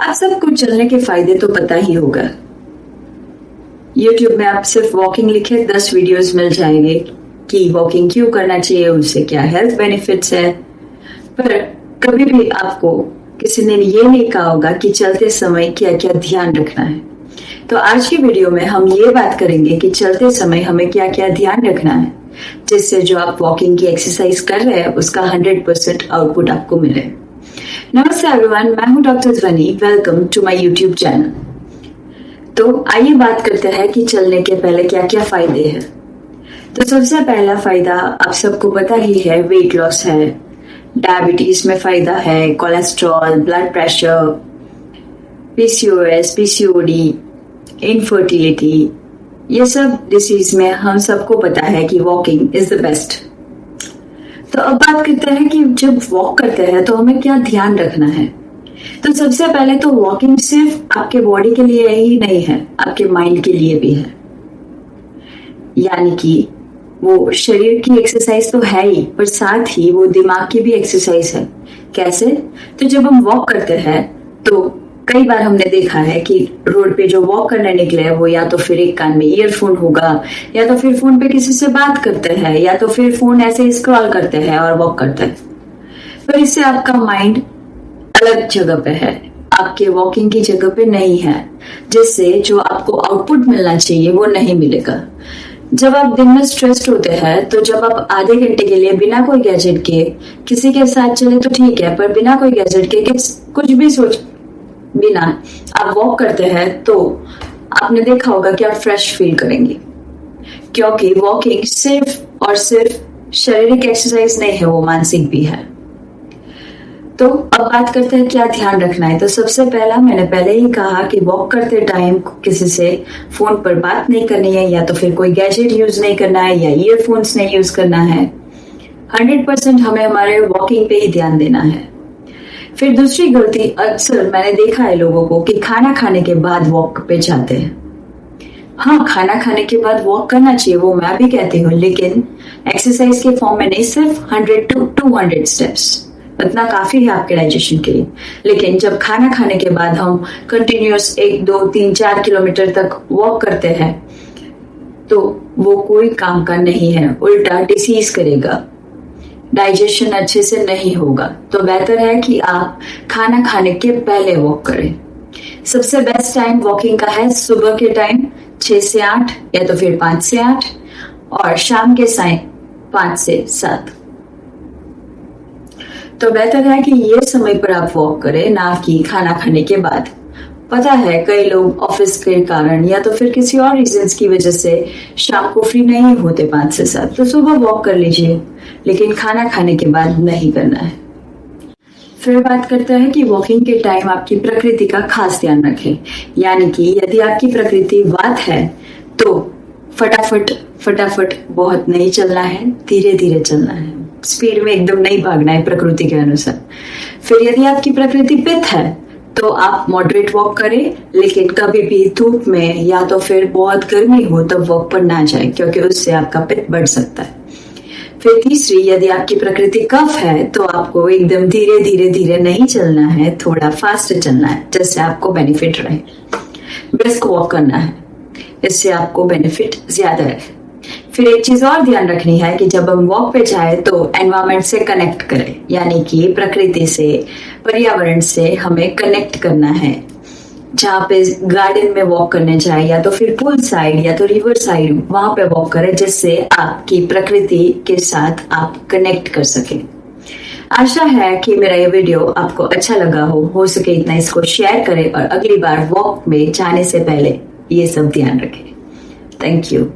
आप सबको चलने के फायदे तो पता ही होगा। YouTube में आप सिर्फ वॉकिंग लिखे 10 वीडियोस मिल जाएंगे कि वॉकिंग क्यों करना चाहिए, उससे क्या हेल्थ बेनिफिट्स है। पर कभी भी आपको किसी ने ये नहीं कहा होगा कि चलते समय क्या क्या ध्यान रखना है। तो आज की वीडियो में हम ये बात करेंगे कि चलते समय हमें क्या क्या ध्यान रखना है, जिससे जो आप वॉकिंग की एक्सरसाइज कर रहे हैं उसका 100% आउटपुट आपको मिले। नमस्ते एवरीवन, मैं हूं doctor Dhwani. Welcome to my YouTube channel. तो आइए बात करते हैं कि चलने के पहले क्या क्या फायदे हैं। तो सबसे पहला फायदा आप सबको पता ही है, वेट लॉस है। डायबिटीज में फायदा है, cholesterol, blood pressure, PCOS, PCOD, infertility, ये सब डिसीज में हम सबको पता है कि वॉकिंग इज द बेस्ट। तो अब बात करते हैं कि जब वॉक करते हैं तो हमें क्या ध्यान रखना है। तो सबसे पहले तो वॉकिंग सिर्फ आपके बॉडी के लिए ही नहीं है, आपके माइंड के लिए भी है। यानी कि वो शरीर की एक्सरसाइज तो है ही, पर साथ ही वो दिमाग की भी एक्सरसाइज है। कैसे? तो जब हम वॉक करते हैं तो कई बार हमने देखा है कि रोड पे जो वॉक करने निकले हैं वो या तो फिर एक कान में ईयरफोन होगा, या तो फिर फोन पे किसी से बात करते हैं, या तो फिर फोन ऐसे स्क्रॉल करते हैं और वॉक करते हैं। पर इससे आपका माइंड अलग जगह पे है, आपके वॉकिंग की जगह पे नहीं है, जिससे जो आपको आउटपुट मिलना चाहिए वो नहीं मिलेगा। जब आप दिन में स्ट्रेस्ड होते हैं तो जब आप आधे घंटे के लिए बिना कोई गैजेट के किसी के साथ चले तो ठीक है, पर बिना कोई गैजेट के कुछ भी सोच बिना आप वॉक करते हैं तो आपने देखा होगा कि आप फ्रेश फील करेंगे, क्योंकि वॉकिंग सिर्फ और सिर्फ शारीरिक एक्सरसाइज नहीं है, वो मानसिक भी है। तो अब बात करते हैं क्या ध्यान रखना है। तो सबसे पहला, मैंने पहले ही कहा कि वॉक करते टाइम किसी से फोन पर बात नहीं करनी है, या तो फिर कोई गैजेट यूज नहीं करना है, या ईयरफोन्स नहीं यूज करना है। 100% हमें हमारे वॉकिंग पे ही ध्यान देना है। फिर दूसरी गलती अक्सर मैंने देखा है लोगों को कि खाना खाने के बाद वॉक पे जाते हैं। हाँ, खाना खाने के बाद वॉक करना चाहिए, वो मैं भी कहती हूँ, लेकिन एक्सरसाइज के फॉर्म में नहीं, सिर्फ 100 to 200 स्टेप्स इतना काफी है आपके डाइजेशन के लिए। लेकिन जब खाना खाने के बाद हम कंटिन्यूअस 1, 2, 3, 4 किलोमीटर तक वॉक करते हैं तो वो कोई काम का नहीं है, उल्टा डिसीज करेगा, डाइजेशन अच्छे से नहीं होगा। तो बेहतर है कि आप खाना खाने के पहले वॉक करें। सबसे बेस्ट टाइम वॉकिंग का है सुबह के टाइम 6 से 8, या तो फिर 5 से 8, और शाम के टाइम 5 से 7। तो बेहतर है कि ये समय पर आप वॉक करें, ना कि खाना खाने के बाद। पता है कई लोग ऑफिस के कारण या तो फिर किसी और रीजंस की वजह से शाम को फ्री नहीं होते 5 से 7, तो सुबह वॉक कर लीजिए, लेकिन खाना खाने के बाद नहीं करना है। फिर बात करते हैं कि वॉकिंग के टाइम आपकी प्रकृति का खास ध्यान रखें। यानी कि यदि आपकी प्रकृति वात है तो फटाफट बहुत नहीं चलना है, धीरे धीरे चलना है, स्पीड में एकदम नहीं भागना है प्रकृति के अनुसार। फिर यदि आपकी प्रकृति पित्त है तो आप मॉडरेट वॉक करें, लेकिन कभी भी धूप में या तो फिर बहुत गर्मी हो तब वॉक पर ना जाए, क्योंकि उससे आपका पित्त बढ़ सकता है। फिर तीसरी, यदि आपकी प्रकृति कफ है तो आपको एकदम धीरे नहीं चलना है, थोड़ा फास्ट चलना है, जिससे आपको बेनिफिट रहे। ब्रिस्क वॉक करना है, इससे आपको बेनिफिट ज्यादा है। फिर एक चीज और ध्यान रखनी है कि जब हम वॉक पे जाए तो एनवायरमेंट से कनेक्ट करें, यानी कि प्रकृति से, पर्यावरण से हमें कनेक्ट करना है। जहाँ पे गार्डन में वॉक करने जाए, या तो फिर पूल साइड या तो रिवर साइड, वहां पे वॉक करें, जिससे आपकी प्रकृति के साथ आप कनेक्ट कर सके। आशा है कि मेरा ये वीडियो आपको अच्छा लगा हो सके इतना इसको शेयर करें, और अगली बार वॉक में जाने से पहले ये सब ध्यान रखें। Thank you.